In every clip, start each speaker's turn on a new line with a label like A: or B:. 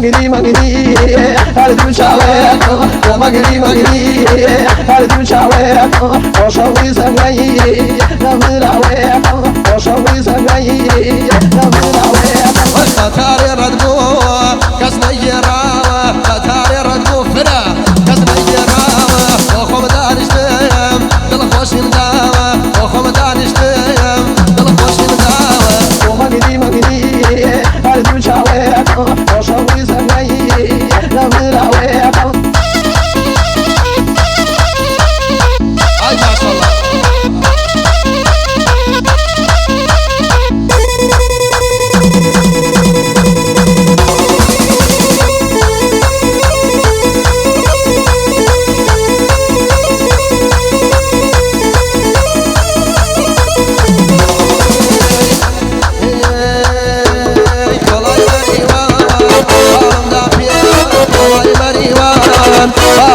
A: magri magri her du şavet o magri magri her du şavet o şavi sangai namrawe o şavi sangai namrawe
B: خطار ردو كسنا يراوة خطار ردو فدا كسنا يراوة وخم دانشتم دل خوش نداوة وخم دانشتم دل خوش نداوة
A: o magri magri her du şavet o şavi sangai namrawe
B: ay maşallah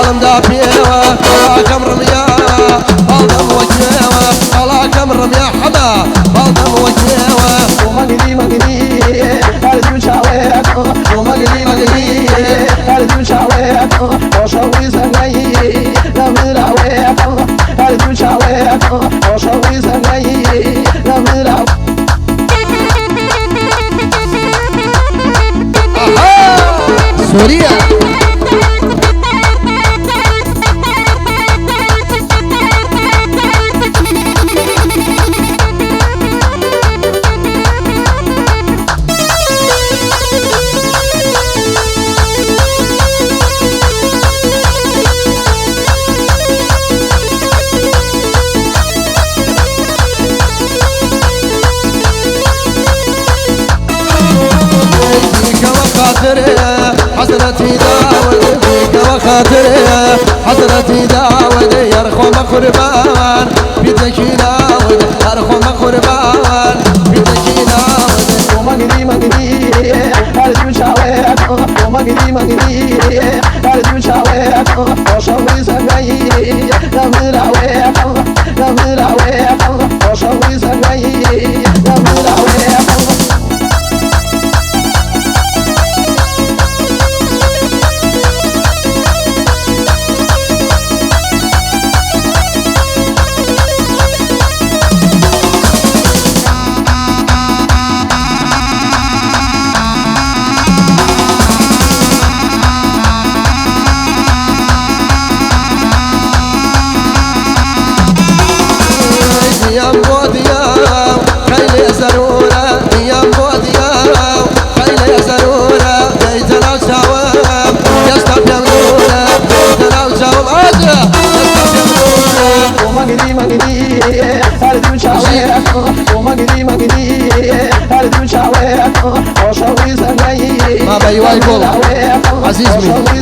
B: بالم دا بيوا على كم رميا بالم وجيوا على كم رميا حما بالم وجيوا
A: o magri magri her du şavet o magri magri her du şavet o şavi sangai namrawe her du şavet o şavi sangai namrawe
B: سوريا حسرتي داود فيك وخاطري حسرتي داود يرخم قربان بيدك داود يرخم قربان بيدك داود
A: o magri magri her du şavet o magri magri her du şavet o şavi sangai namrawe o şavi sangai namrawe
B: يا موديا خيل زرورة يا موديا خيل زرورة بيتنا وشاوم يستب يمنورة بيتنا وشاوم أجرى يستب يمنورة
A: o magri magri her du şavet o magri magri her du şavet o şavi sangai
B: ما بيواي بول عزيز مين